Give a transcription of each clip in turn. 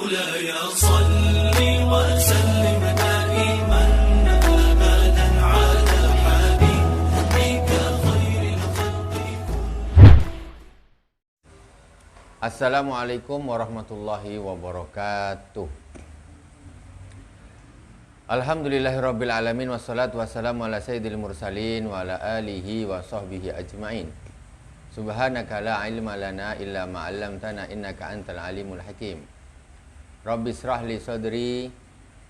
مولاي صل وسلم دائما أبدا على حبيبك خير الخلق. Assalamualaikum warahmatullahi wabarakatuh. Alhamdulillahirabbil alamin wassalatu wassalamu ala sayyidil mursalin wa ala alihi wa sahbihi ajmain. Subhanaka la ilma lana illa ma 'allamtana innaka antal alimul hakim. Rabbi israh li sadri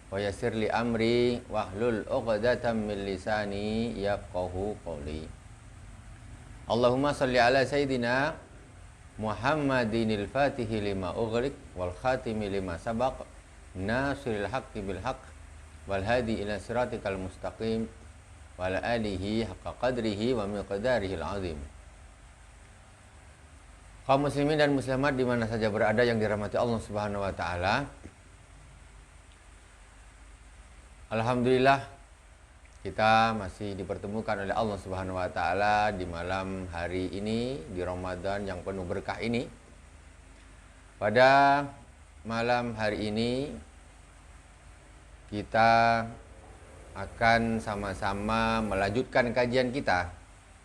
wa yassir li amri wahlul 'uqdatam min lisani yafqahu qawli. Allahumma shalli ala sayyidina Muhammadinil Fatihi lima ughliq wal khatimi lima sabaq nasiril haqqi bil haqq wal hadi ila siratikal mustaqim wa ala alihi haqqa qadrihi wa miqdarihi al-azim. Kaum muslimin dan muslimat di mana saja berada yang dirahmati Allah Subhanahu wa taala. Alhamdulillah kita masih dipertemukan oleh Allah Subhanahu wa taala di malam hari ini, di Ramadan yang penuh berkah ini. Pada malam hari ini kita akan sama-sama melanjutkan kajian kita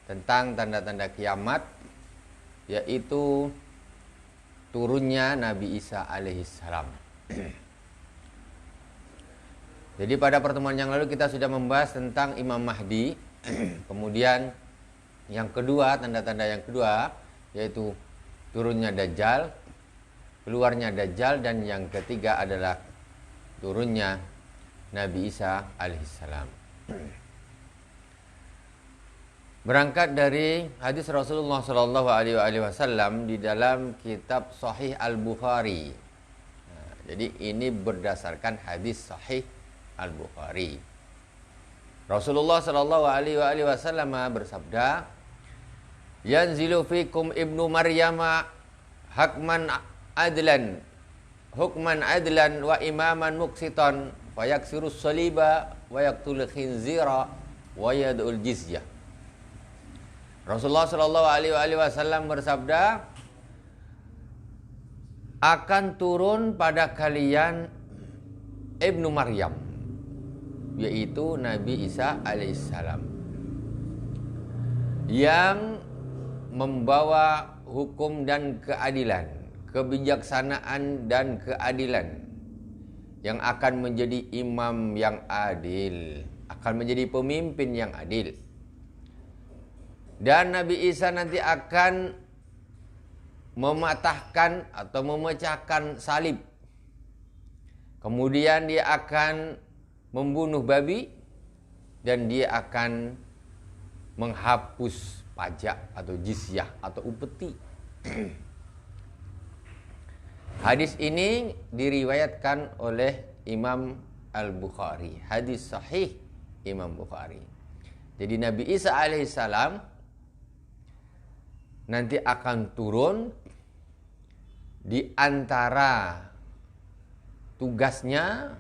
tentang tanda-tanda kiamat, yaitu turunnya Nabi Isa alaihissalam. Jadi pada pertemuan yang lalu kita sudah membahas tentang Imam Mahdi. Kemudian yang kedua, tanda-tanda yang kedua yaitu turunnya Dajjal, keluarnya Dajjal, dan yang ketiga adalah turunnya Nabi Isa alaihissalam. Berangkat dari hadis Rasulullah Shallallahu Alaihi Wasallam di dalam kitab Sahih Al-Bukhari. Jadi ini berdasarkan hadis Sahih Al-Bukhari. Rasulullah Shallallahu Alaihi Wasallam bersabda, "Yanzilu fikum ibnu Maryama hukman adlan wa imaman muqsitan fayaksirus saliba wa yaqtul khinzira wa yad'ul jizyah." Rasulullah Shallallahu Alaihi Wasallam bersabda, akan turun pada kalian Ibnu Maryam, yaitu Nabi Isa alaihissalam, yang membawa hukum dan keadilan, kebijaksanaan dan keadilan, yang akan menjadi imam yang adil, akan menjadi pemimpin yang adil. Dan Nabi Isa nanti akan mematahkan atau memecahkan salib. Kemudian dia akan membunuh babi, dan dia akan menghapus pajak atau jizyah atau upeti. Hadis ini diriwayatkan oleh Imam Al-Bukhari. Hadis sahih Imam Bukhari. Jadi Nabi Isa alaihissalam nanti akan turun. Di antara tugasnya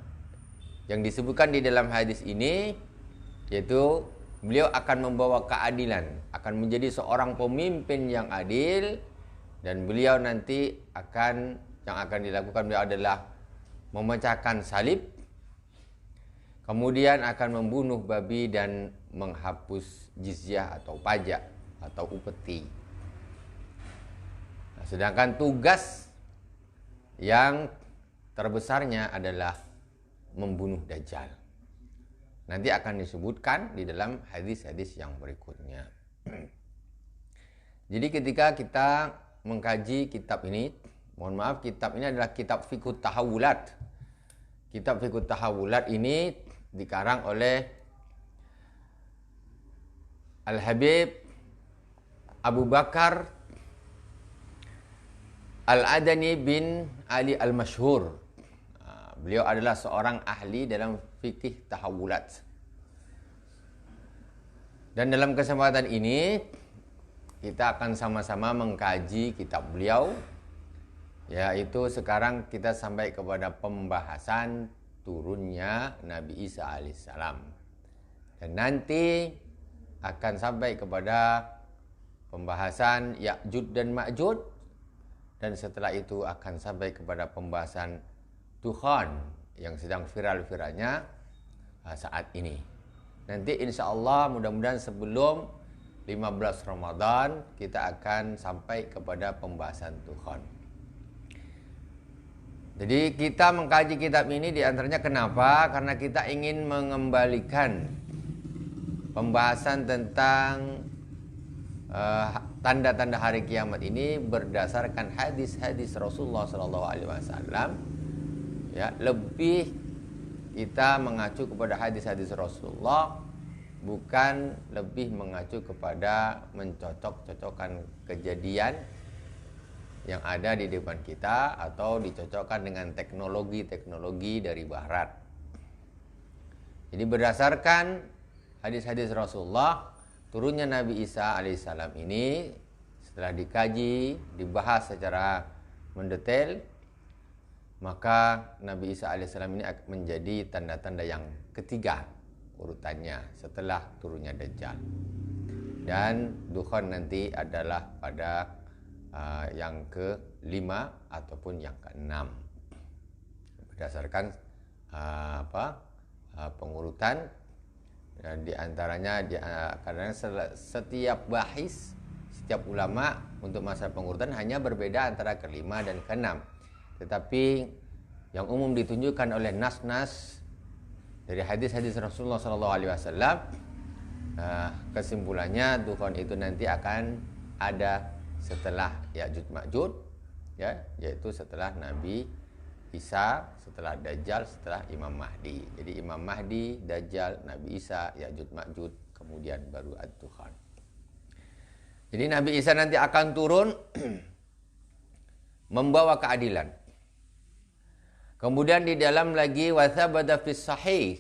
yang disebutkan di dalam hadis ini, yaitu beliau akan membawa keadilan, akan menjadi seorang pemimpin yang adil, dan beliau nanti yang akan dilakukan beliau adalah memecahkan salib, kemudian akan membunuh babi dan menghapus jizyah atau pajak atau upeti. Nah, sedangkan tugas yang terbesarnya adalah membunuh Dajjal. Nanti akan disebutkan di dalam hadis-hadis yang berikutnya. Jadi ketika kita mengkaji kitab ini, mohon maaf, kitab ini adalah kitab Fiqhut Tahawulat. Kitab Fiqhut Tahawulat ini dikarang oleh Al-Habib Abu Bakar Al-Adani bin Ali Al-Mashhur. Beliau adalah seorang ahli dalam fikih tahawulat. Dan dalam kesempatan ini kita akan sama-sama mengkaji kitab beliau, yaitu sekarang kita sampai kepada pembahasan turunnya Nabi Isa alaihissalam. Dan nanti akan sampai kepada pembahasan Ya'jud dan Ma'jud, dan setelah itu akan sampai kepada pembahasan Dukhan yang sedang viral-viralnya saat ini. Nanti insya Allah mudah-mudahan sebelum 15 Ramadan kita akan sampai kepada pembahasan Dukhan. Jadi kita mengkaji kitab ini diantaranya kenapa? Karena kita ingin mengembalikan pembahasan tentang tanda-tanda hari kiamat ini berdasarkan hadis-hadis Rasulullah SAW. Ya, lebih kita mengacu kepada hadis-hadis Rasulullah, bukan lebih mengacu kepada mencocok-cocokkan kejadian yang ada di depan kita atau dicocokkan dengan teknologi-teknologi dari barat. Jadi berdasarkan hadis-hadis Rasulullah, turunnya Nabi Isa alaihissalam ini setelah dikaji, dibahas secara mendetail, maka Nabi Isa alaihissalam ini akan menjadi tanda-tanda yang ketiga urutannya setelah turunnya Dajjal. Dan Dukhan nanti adalah pada yang ke-5 ataupun yang ke-6 berdasarkan pengurutan. Dan diantaranya karena setiap bahis, setiap ulama untuk masa pengurutan hanya berbeda antara ke-5 dan ke-6. Tetapi yang umum ditunjukkan oleh nas-nas dari hadis-hadis Rasulullah SAW, kesimpulannya Dukhan itu nanti akan ada setelah Ya'juj Ma'juj, ya, yaitu setelah Nabi Isa, setelah Dajjal, setelah Imam Mahdi. Jadi Imam Mahdi, Dajjal, Nabi Isa, Ya'juj Ma'juj, kemudian baru Ad-Dukhan. Jadi Nabi Isa nanti akan turun membawa keadilan. Kemudian di dalam lagi wathabada fis sahih,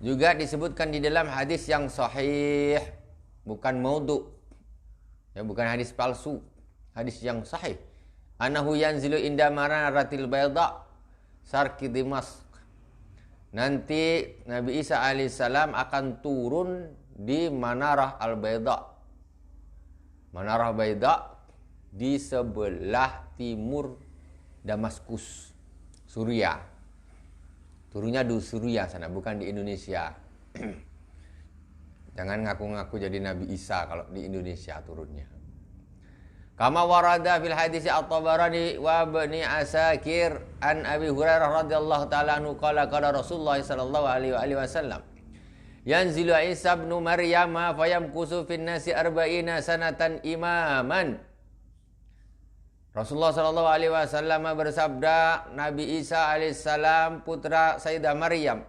juga disebutkan di dalam hadis yang sahih, bukan maudhu. Ya, bukan hadis palsu, hadis yang sahih. Anahu yanzilu inda mararatil bayda sarki Dimask. Nanti Nabi Isa alaihissalam akan turun di Manarah al-Bayda. Manarah Bayda di sebelah timur Damaskus, Suriah. Turunnya di Suriah sana, bukan di Indonesia. Jangan ngaku-ngaku jadi Nabi Isa kalau di Indonesia turunnya. Kama warada fil hadis At-Tabarani wa Ibnu Asakir an Abi Hurairah radhiyallahu taala anhu qala qala Rasulullah sallallahu alaihi wasallam yanzilu Isa ibn Maryam fayamkusu fin nasi arba'ina sanatan imaman. Rasulullah sallallahu alaihi wasallam bersabda, Nabi Isa alaihissalam putra Sayyidah Maryam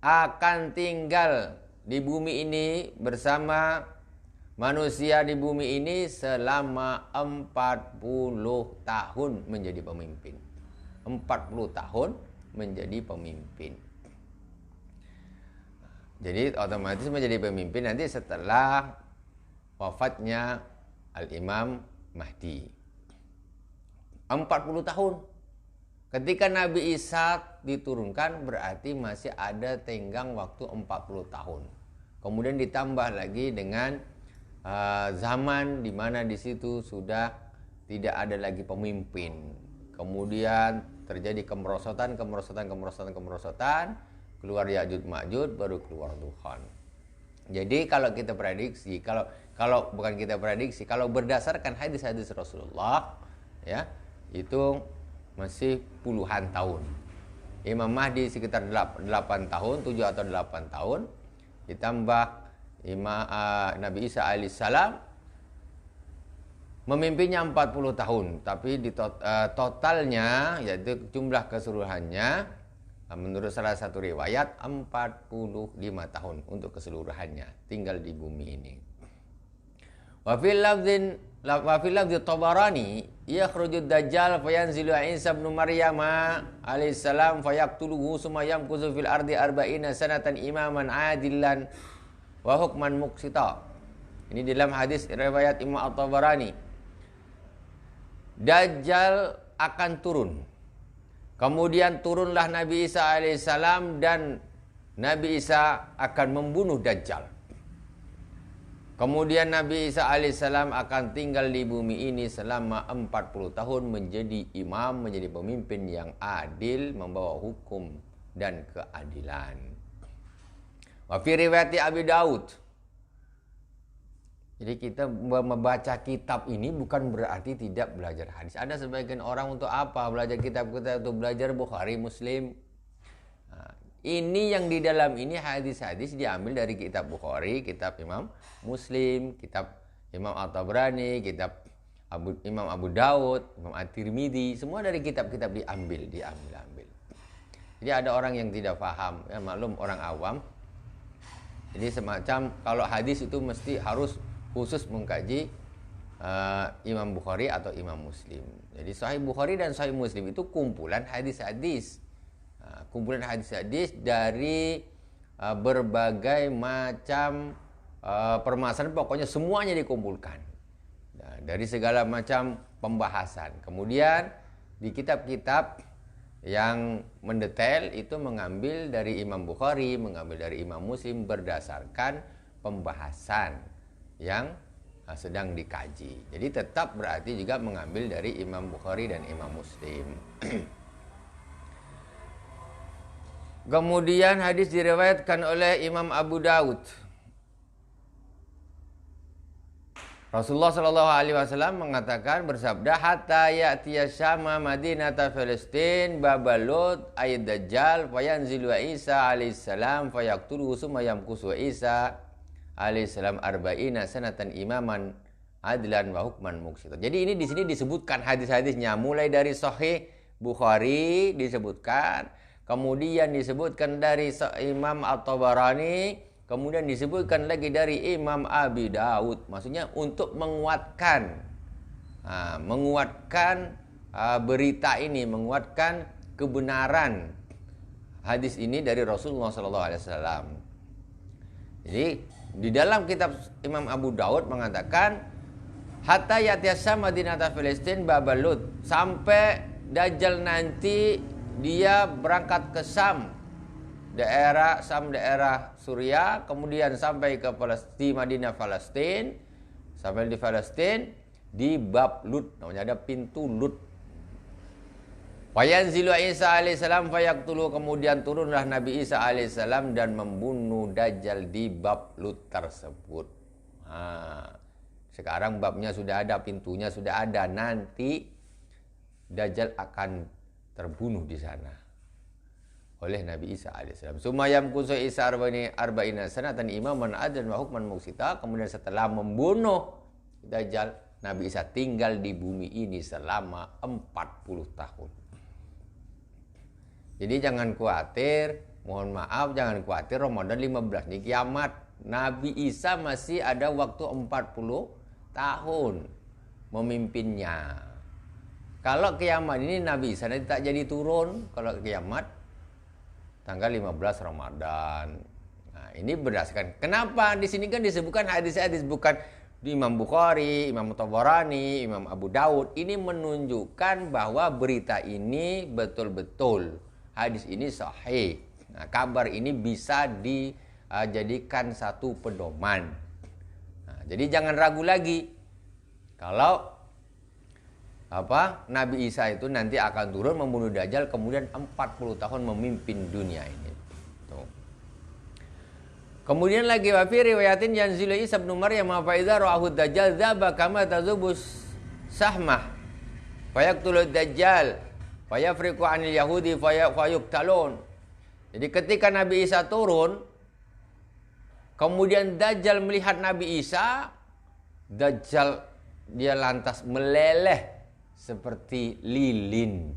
akan tinggal di bumi ini bersama manusia di bumi ini selama 40 tahun menjadi pemimpin. 40 tahun menjadi pemimpin. Jadi otomatis menjadi pemimpin nanti setelah wafatnya Al-Imam Mahdi. 40 tahun. Ketika Nabi Isa diturunkan berarti masih ada tenggang waktu 40 tahun. Kemudian ditambah lagi dengan zaman di mana di situ sudah tidak ada lagi pemimpin. Kemudian terjadi kemerosotan, keluar Ya'juj Ma'juj, baru keluar Dukhan. Jadi kalau kita prediksi, kalau bukan kita prediksi, kalau berdasarkan hadis-hadis Rasulullah, ya, itu masih puluhan tahun. Imam Mahdi sekitar 8 tahun, 7 atau 8 tahun. Ditambah Nabi Isa alaihissalam memimpinnya 40 tahun. Tapi di totalnya, yaitu jumlah keseluruhannya, menurut salah satu riwayat 45 tahun untuk keseluruhannya tinggal di bumi ini. Wa fil lafzi Tabarani yakhrujud dajjal fayanzilu Isa ibn Maryam alaihissalam fayaqtuluhu summa yamkusu fil ardi arba'ina sanatan imaman adilan wa hukman muqsita. Ini dalam hadis riwayat Imam At-Tabarani. Dajjal akan turun. Kemudian turunlah Nabi Isa alaihissalam dan Nabi Isa akan membunuh Dajjal. Kemudian Nabi Isa alaihissalam akan tinggal di bumi ini selama 40 tahun menjadi imam, menjadi pemimpin yang adil, membawa hukum dan keadilan. Wa fi riwayat Abi Daud. Jadi kita membaca kitab ini bukan berarti tidak belajar hadis. Ada sebagian orang untuk apa belajar kitab kita, untuk belajar Bukhari, Muslim. Ini yang di dalam ini hadis-hadis diambil dari kitab Bukhari, kitab Imam Muslim, kitab Imam At-Tabrani, kitab Imam Abu Daud, Imam At-Tirmidzi, semua dari kitab-kitab diambil. Jadi ada orang yang tidak paham, ya maklum orang awam. Jadi semacam kalau hadis itu mesti harus khusus mengkaji Imam Bukhari atau Imam Muslim. Jadi Sahih Bukhari dan Sahih Muslim itu kumpulan hadis-hadis. Kumpulan hadis-hadis dari berbagai macam permasalahan, pokoknya semuanya dikumpulkan dari segala macam pembahasan. Kemudian di kitab-kitab yang mendetail itu mengambil dari Imam Bukhari, mengambil dari Imam Muslim berdasarkan pembahasan yang sedang dikaji. Jadi tetap berarti juga mengambil dari Imam Bukhari dan Imam Muslim. Kemudian hadis diriwayatkan oleh Imam Abu Daud. Rasulullah Shallallahu Alaihi Wasallam mengatakan bersabda, hatta ya'tiya Syama Madinata Palestin babalut ayat Dajjal fayanzilu Isa alaihissalam fayaktuluhu summa yamkusu Isa alaihissalam arba'ina sanatan imaman adlan wa hukman muqsita. Jadi ini di sini disebutkan hadis-hadisnya mulai dari Sahih Bukhari disebutkan, kemudian disebutkan dari Imam At-Tabarani, kemudian disebutkan lagi dari Imam Abi Daud. Maksudnya untuk menguatkan berita ini, menguatkan kebenaran hadis ini dari Rasulullah SAW. Jadi di dalam kitab Imam Abu Daud mengatakan hatta ya'tiya Madinata Palestin babalut, sampai Dajjal nanti dia berangkat ke Sam, daerah Suriah, kemudian sampai ke Palestina, Madinah Palestina, sampai di Palestina di bab Lut, namanya ada pintu Lut. Fayanzilu Isa alaihissalam fayaktulu, kemudian turunlah Nabi Isa alaihissalam dan membunuh Dajjal di bab Lut tersebut. Sekarang babnya sudah ada, pintunya sudah ada, nanti Dajjal akan terbunuh di sana oleh Nabi Isa alaihissalam. Sumayam kusu Isa arba'ina sanatan imaman adlan wa hukman muqsita. Kemudian setelah membunuh Dajjal, Nabi Isa tinggal di bumi ini selama 40 tahun. Jadi jangan khawatir, mohon maaf, jangan khawatir Ramadan 15 ini kiamat. Nabi Isa masih ada waktu 40 tahun memimpinnya. Kalau kiamat ini Nabi Isa nanti tak jadi turun, kalau kiamat tanggal 15 Ramadan. Nah, ini berdasarkan kenapa di sini kan disebutkan hadis-hadis, bukan di Imam Bukhari, Imam Tabarani, Imam Abu Daud. Ini menunjukkan bahwa berita ini betul-betul hadis ini sahih. Nah, kabar ini bisa dijadikan satu pedoman. Nah, jadi jangan ragu lagi kalau Nabi Isa itu nanti akan turun membunuh Dajjal, kemudian 40 tahun memimpin dunia ini. Tuh. Kemudian lagi wa fi riwayatin yanzilu Isa bin Maryam fa idza ra'ahu Dajjal dzaba kama tazubus sahmah fayaqtulu Dajjal fayafriqu 'anil yahudi fayuqtalun. Jadi ketika Nabi Isa turun, kemudian Dajjal melihat Nabi Isa, Dajjal dia lantas meleleh seperti lilin.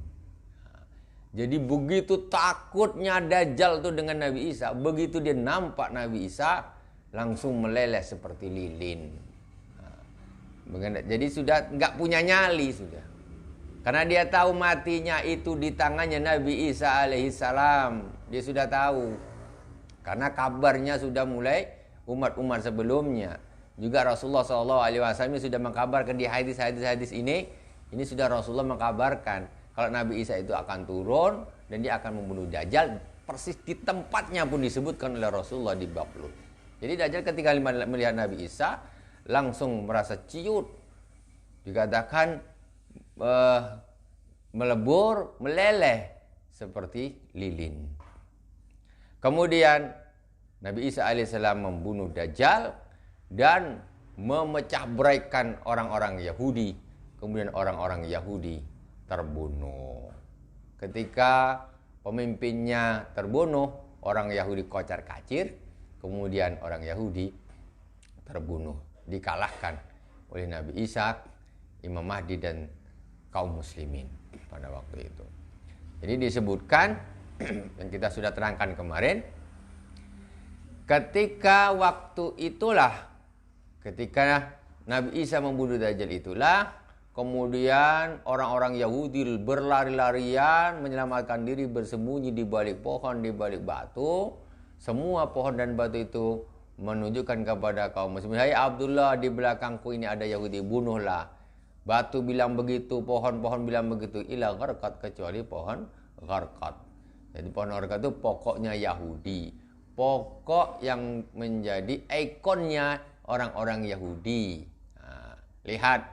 Jadi begitu takutnya Dajjal tuh dengan Nabi Isa, begitu dia nampak Nabi Isa langsung meleleh seperti lilin. Jadi sudah nggak punya nyali sudah, karena dia tahu matinya itu di tangannya Nabi Isa alaihissalam. Dia sudah tahu, karena kabarnya sudah mulai umat-umat sebelumnya. Juga Rasulullah SAW sudah mengkabarkan di hadis-hadis ini. Ini sudah Rasulullah mengkabarkan kalau Nabi Isa itu akan turun dan dia akan membunuh Dajjal. Persis di tempatnya pun disebutkan oleh Rasulullah di bab Lut. Jadi Dajjal ketika melihat Nabi Isa, langsung merasa ciut. Dikatakan melebur, meleleh seperti lilin. Kemudian Nabi Isa alaihissalam membunuh Dajjal dan memecah beraikan orang-orang Yahudi. Kemudian orang-orang Yahudi terbunuh. Ketika pemimpinnya terbunuh, orang Yahudi kocar kacir. Kemudian orang Yahudi terbunuh, dikalahkan oleh Nabi Isa, Imam Mahdi dan kaum muslimin pada waktu itu. Jadi disebutkan yang kita sudah terangkan kemarin, ketika waktu itulah, ketika Nabi Isa membunuh Dajjal itulah, kemudian orang-orang Yahudi berlari-larian menyelamatkan diri, bersembunyi di balik pohon, di balik batu. Semua pohon dan batu itu menunjukkan kepada kaum muslimin, "Hai Abdullah, di belakangku ini ada Yahudi, bunuhlah." Batu bilang begitu, pohon-pohon bilang begitu, ila gharqat, kecuali pohon gharqat. Jadi pohon gharqat itu pokoknya Yahudi, pokok yang menjadi ikonnya orang-orang Yahudi. Nah, lihat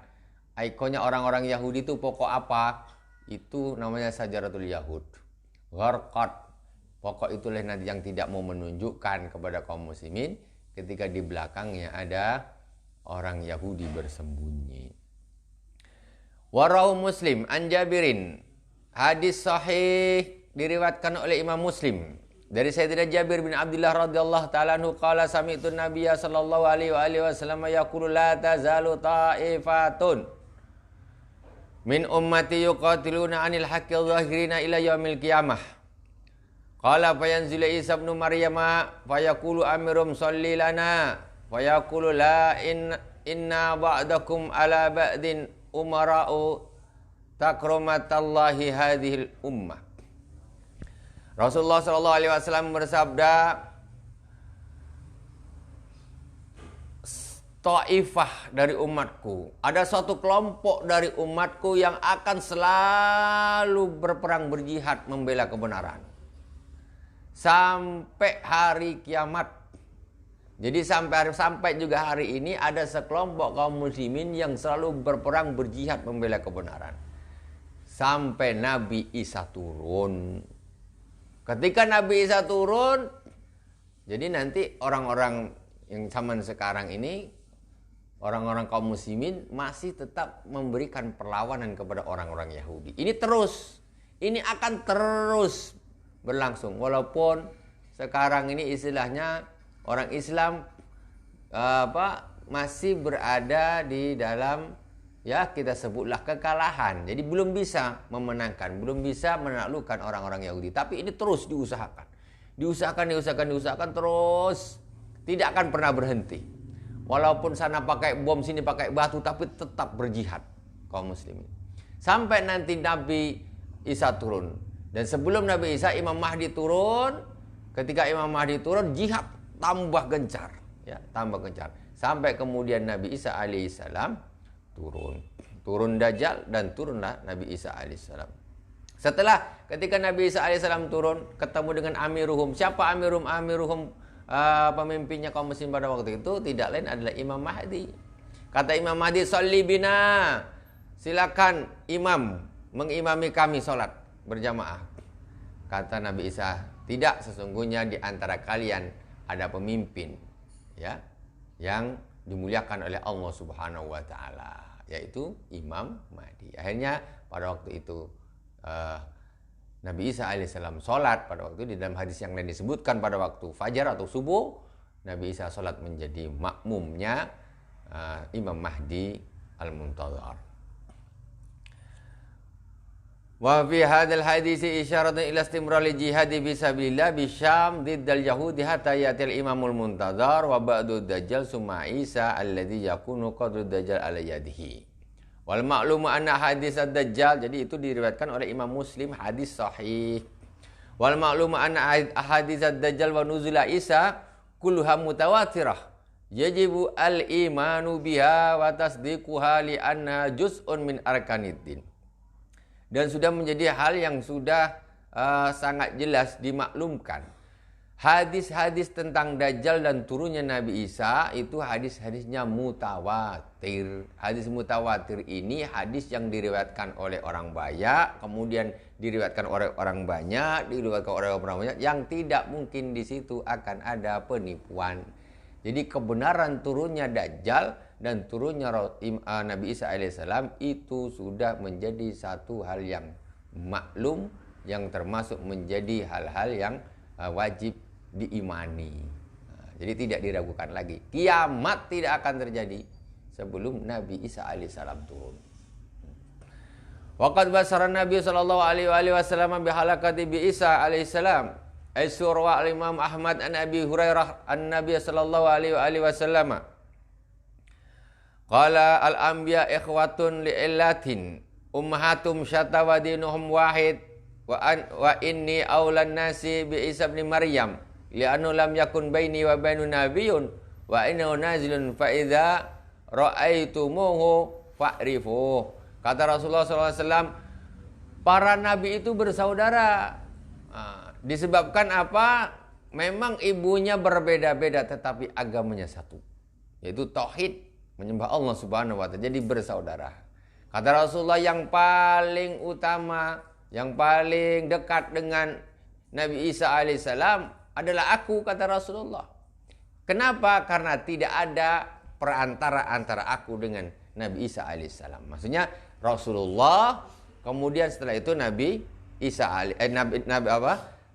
ikonnya orang-orang Yahudi itu pokok apa? Itu namanya Sajaratul Yahud, gharqat. Pokok itulah nanti yang tidak mau menunjukkan kepada kaum muslimin ketika di belakangnya ada orang Yahudi bersembunyi. Warahu Muslim an Jabirin. Hadis sahih diriwayatkan oleh Imam Muslim dari Sayyidina Jabir bin Abdullah radhiyallahu taala anhu qala sami'tu Nabiyya sallallahu alaihi wasallam yaqulu la tazalu ta'ifatun min ummati yuqatiluna 'anil haqqi dhahirina ila yaumil qiyamah. Qala fayanzilu Isa ibn Maryam fayaqulu amirum shalli lana fayaqulu la inna ba'dakum ala ba'din umara'u takromatallahi hadhil ummah. Rasulullah sallallahu alaihi wasallam bersabda, Taifah dari umatku, ada suatu kelompok dari umatku yang akan selalu berperang berjihad membela kebenaran sampai hari kiamat. Jadi sampai juga hari ini ada sekelompok kaum muslimin yang selalu berperang berjihad membela kebenaran sampai Nabi Isa turun. Ketika Nabi Isa turun, jadi nanti orang-orang yang zaman sekarang ini, orang-orang kaum muslimin masih tetap memberikan perlawanan kepada orang-orang Yahudi. Ini akan terus berlangsung, walaupun sekarang ini istilahnya orang Islam masih berada di dalam, ya kita sebutlah kekalahan. Jadi belum bisa memenangkan, belum bisa menaklukkan orang-orang Yahudi. Tapi ini terus diusahakan terus, tidak akan pernah berhenti. Walaupun sana pakai bom, sini pakai batu, tapi tetap berjihad kaum muslimin sampai nanti Nabi Isa turun. Dan sebelum Nabi Isa, Imam Mahdi turun. Ketika Imam Mahdi turun, jihad tambah gencar, ya, tambah gencar. Sampai kemudian Nabi Isa alaihissalam turun. Turun Dajjal dan turunlah Nabi Isa alaihissalam. Setelah ketika Nabi Isa alaihissalam turun, ketemu dengan Amiruhum. Siapa Amiruhum? Pemimpinnya kaum muslim pada waktu itu tidak lain adalah Imam Mahdi. Kata Imam Mahdi, "Sholli bina." Silakan imam mengimami kami sholat berjamaah. Kata Nabi Isa, tidak, sesungguhnya di antara kalian ada pemimpin, ya, yang dimuliakan oleh Allah Subhanahu wa taala, yaitu Imam Mahdi. Akhirnya pada waktu itu Nabi Isa alaihissalam sholat pada waktu itu. Di dalam hadis yang lain disebutkan pada waktu fajar atau subuh, Nabi Isa sholat menjadi makmumnya Imam Mahdi al-Muntazar. Wa fi hadzal hadisi isyaratun ila istimrari jihadi fi sabilillah bi Syam diddal yahudi hatta yatil imamul muntazar wa ba'du dajjal summa Isa alladhi yakunu qadru dajjal ala yadihi. Wal ma'lumu anna hadis ad-dajjal, jadi itu diriwayatkan oleh Imam Muslim, hadis sahih. Wal ma'lumu anna hadis ad-dajjal wa nuzula Isa kulluha mutawatirah. Yajibu al-imanu biha wa tasdiquha li anna juz'un min arkaniddin. Dan sudah menjadi hal yang sudah sangat jelas dimaklumkan. Hadis-hadis tentang Dajjal dan turunnya Nabi Isa itu hadis-hadisnya mutawatir. Hadis mutawatir ini hadis yang diriwayatkan oleh orang banyak, kemudian diriwayatkan oleh orang banyak, diriwayatkan oleh orang banyak, yang tidak mungkin di situ akan ada penipuan. Jadi kebenaran turunnya Dajjal dan turunnya Nabi Isa alaihissalam itu sudah menjadi satu hal yang maklum, yang termasuk menjadi hal-hal yang wajib diimani. Jadi tidak diragukan lagi. Kiamat tidak akan terjadi sebelum Nabi Isa alaihissalam turun. Waqad basara Nabi sallallahu alaihi wasallam bi halaqati bi Isa alaihissalam. Aisyur wa Imam Ahmad an Abi Hurairah an Nabi sallallahu alaihi wasallam. Qala al-anbiya ikhwatun li'illatin ummahatum syatta wa dinuhum wahid wa inni aulan nasi bi Isa bin Maryam li'annu lam yakun baini wa bainu nabiyyun wa innahu nazilun fa idza ra'aitumuhu fa'rifuh. Kata Rasulullah SAW, para nabi itu bersaudara. Disebabkan apa? Memang ibunya berbeda-beda tetapi agamanya satu, yaitu tauhid, menyembah Allah Subhanahu wa taala. Jadi bersaudara. Kata Rasulullah, yang paling utama, yang paling dekat dengan Nabi Isa alaihissalam adalah aku, kata Rasulullah. Kenapa? Karena tidak ada perantara antara aku dengan Nabi Isa alaihissalam. Maksudnya Rasulullah, kemudian setelah itu Nabi Isa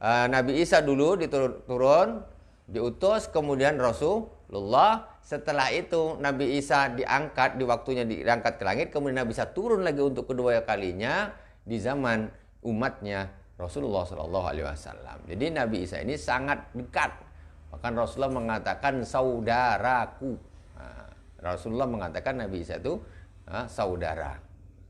Nabi Isa dulu diturun, diutus, kemudian Rasulullah. Setelah itu Nabi Isa diangkat, di waktunya diangkat ke langit, kemudian Nabi Isa turun lagi untuk kedua kalinya di zaman umatnya Rasulullah Shallallahu Alaihi Wasallam. Jadi Nabi Isa ini sangat dekat. Bahkan Rasulullah mengatakan saudaraku. Rasulullah mengatakan Nabi Isa itu saudara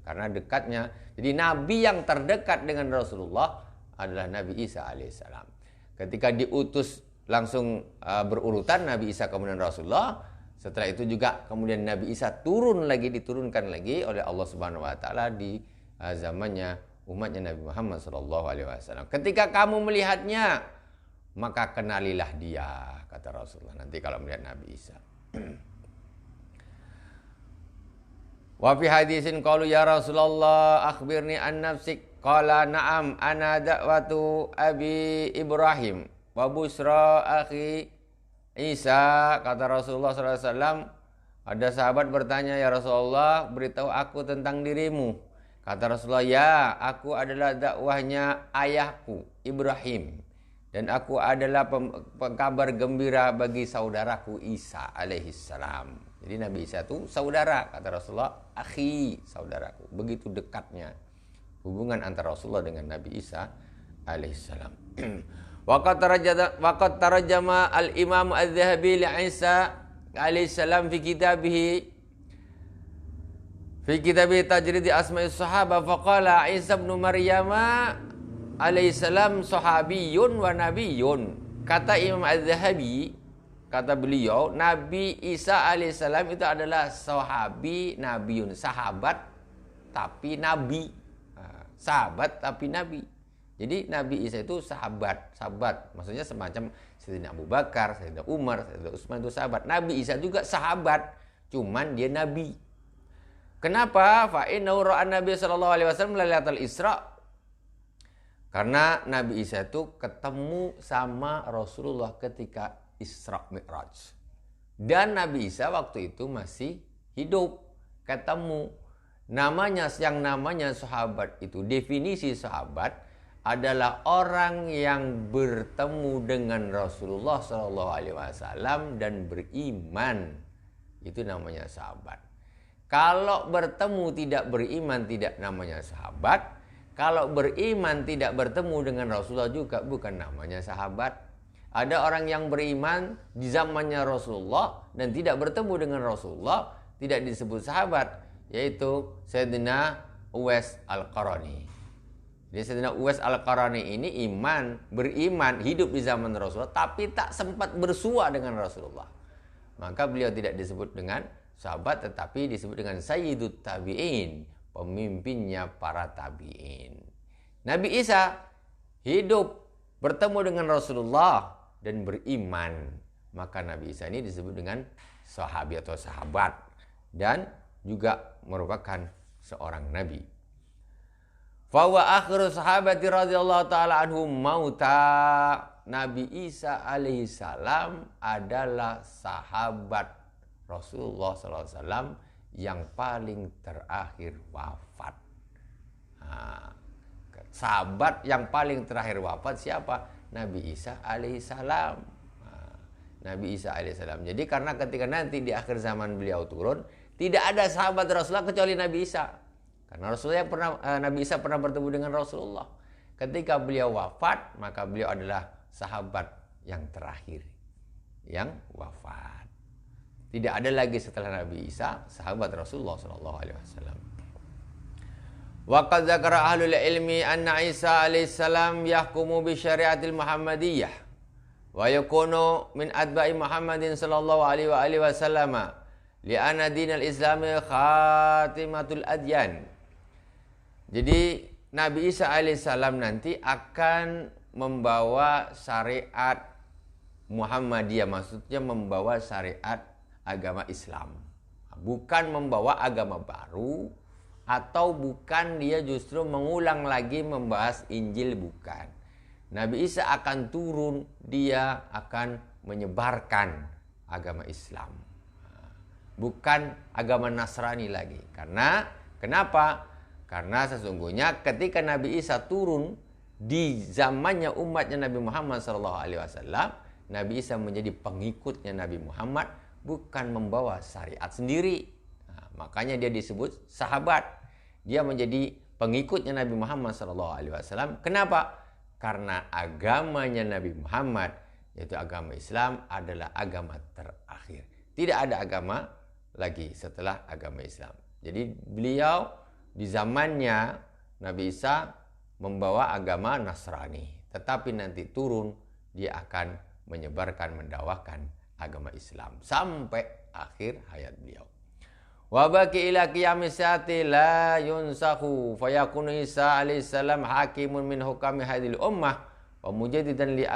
karena dekatnya. Jadi Nabi yang terdekat dengan Rasulullah adalah Nabi Isa alaihissalam. Ketika diutus langsung berurutan Nabi Isa kemudian Rasulullah. Setelah itu juga kemudian Nabi Isa diturunkan lagi oleh Allah Subhanahu Wa Taala di zamannya umatnya Nabi Muhammad SAW. Ketika kamu melihatnya, maka kenalilah dia, kata Rasulullah. Nanti kalau melihat Nabi Isa. Wa fi hadisin qalu ya Rasulullah akhbirni an nafsik. Qala na'am ana da'watu Abi Ibrahim wa busra akhi Isa. Kata Rasulullah SAW, ada sahabat bertanya, ya Rasulullah, beritahu aku tentang dirimu. Kata Rasulullah, ya, aku adalah dakwahnya ayahku Ibrahim, dan aku adalah pengkabar gembira bagi saudaraku Isa alaihissalam. Jadi Nabi Isa itu saudara, kata Rasulullah, akhi, saudaraku. Begitu dekatnya hubungan antara Rasulullah dengan Nabi Isa alaihissalam. Waqad tarjama al-Imam Az-Zahabi li Isa alaihissalam fi kitabih Tajrid Asma'is Sahabah faqala Isa bin Maryam alaihissalam sahabiyun wa nabiyyun. Kata Imam Az-Zahabi, kata beliau, Nabi Isa alaihissalam itu adalah sahabi, nabiyyun, sahabat tapi nabi. Sahabat tapi nabi. Jadi Nabi Isa itu sahabat. Maksudnya semacam Sayyidina Abu Bakar, Sayyidina Umar, Sayyidina Utsman itu sahabat. Nabi Isa juga sahabat, cuman dia nabi. Kenapa? Fa innahu ra'a Nabi sallallahu alaihi wasallam lailatul Isra. Karena Nabi Isa itu ketemu sama Rasulullah ketika Isra Mi'raj. Dan Nabi Isa waktu itu masih hidup, ketemu. Yang namanya sahabat itu, definisi sahabat adalah orang yang bertemu dengan Rasulullah Shallallahu Alaihi Wasallam dan beriman. Itu namanya sahabat. Kalau bertemu tidak beriman tidak namanya sahabat. Kalau beriman tidak bertemu dengan Rasulullah juga bukan namanya sahabat. Ada orang yang beriman di zamannya Rasulullah dan tidak bertemu dengan Rasulullah, tidak disebut sahabat, yaitu Sayyidina Uwais Al-Qarani. Jadi Sayyidina Uwais Al-Qarani ini beriman, hidup di zaman Rasulullah, tapi tak sempat bersua dengan Rasulullah. Maka beliau tidak disebut dengan sahabat, tetapi disebut dengan Sayyidut Tabi'in, pemimpinnya para tabi'in. Nabi Isa hidup bertemu dengan Rasulullah dan beriman. Maka Nabi Isa ini disebut dengan sahabi atau sahabat dan juga merupakan seorang nabi. Fawa akhiru sahabati radhiyallahu taala anhum mauta. Nabi Isa alaihissalam adalah sahabat Rasulullah SAW yang paling terakhir wafat. Nah, sahabat yang paling terakhir wafat siapa? Nabi Isa alaihissalam. Nabi Isa alaihissalam. Jadi karena ketika nanti di akhir zaman beliau turun, tidak ada sahabat Rasulullah kecuali Nabi Isa. Karena Nabi Isa pernah bertemu dengan Rasulullah. Ketika beliau wafat, maka beliau adalah sahabat yang terakhir yang wafat. Tidak ada lagi setelah Nabi Isa sahabat Rasulullah sallallahu alaihi wasallam. Wa qad dzakara ahlul ilmi anna Isa alaihi salam yahkumu bi syariatil Muhammadiyah wa yakunu min atba'i Muhammadin sallallahu alaihi wasallam li'anna dinal Islam khatimatul adyan. Jadi Nabi Isa alaihissalam nanti akan membawa syariat Muhammadiyah, maksudnya membawa syariat agama Islam. Bukan membawa agama baru, atau bukan dia justru mengulang lagi membahas Injil, bukan. Nabi Isa akan turun, dia akan menyebarkan agama Islam. Bukan agama Nasrani lagi. Kenapa? Karena sesungguhnya ketika Nabi Isa turun di zamannya umatnya Nabi Muhammad SAW, Nabi Isa menjadi pengikutnya Nabi Muhammad, bukan membawa syariat sendiri. Makanya dia disebut sahabat. Dia menjadi pengikutnya Nabi Muhammad SAW. Kenapa? Karena agamanya Nabi Muhammad, yaitu agama Islam, adalah agama terakhir. Tidak ada agama lagi setelah agama Islam. Jadi beliau di zamannya Nabi Isa membawa agama Nasrani, tetapi nanti turun dia akan menyebarkan, mendakwakan agama Islam sampai akhir hayat beliau. Wa baqi ila qiyamis saati la yunsakhu fayakunu Isa alaihissalam hakimun min hukami hadhil ummah wa mujaddidan li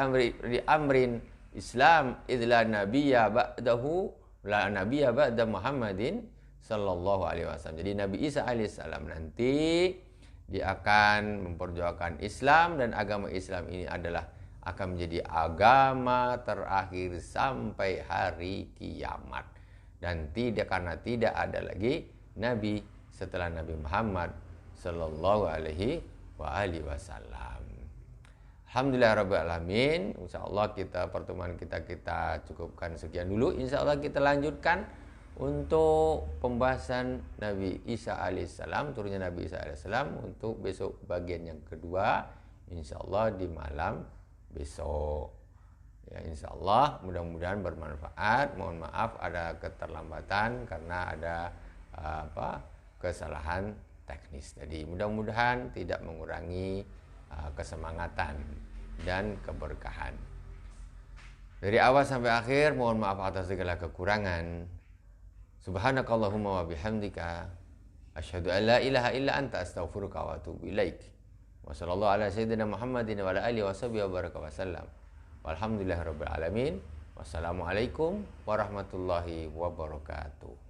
amrin Islam idla nabiyya ba'dahu la nabiyya ba'da Muhammadin sallallahu alaihi wasallam. Jadi Nabi Isa alaihissalam nanti dia akan memperjuangkan Islam, dan agama Islam ini adalah akan menjadi agama terakhir sampai hari kiamat. Dan karena tidak ada lagi nabi setelah Nabi Muhammad sallallahu alaihi wasallam. Alhamdulillah rabbil alamin. Insyaallah pertemuan kita cukupkan sekian dulu. Insyaallah kita lanjutkan untuk pembahasan Nabi Isa alaihissalam, turunnya Nabi Isa alaihissalam, untuk besok bagian yang kedua, insyaallah di malam besok. Ya, insyaallah mudah-mudahan bermanfaat. Mohon maaf ada keterlambatan karena ada kesalahan teknis. Jadi mudah-mudahan tidak mengurangi kesemangatan dan keberkahan. Dari awal sampai akhir mohon maaf atas segala kekurangan. Subhanakallahumma wa bihamdika asyhadu an la ilaha illa anta astaghfiruka wa atubu ilaik. Wa sallallahu ala sayyidina Muhammadin wa ala alihi wa sahbihi wa baraka wa sallam. Walhamdulillahirabbil alamin. Wassalamualaikum warahmatullahi wabarakatuh.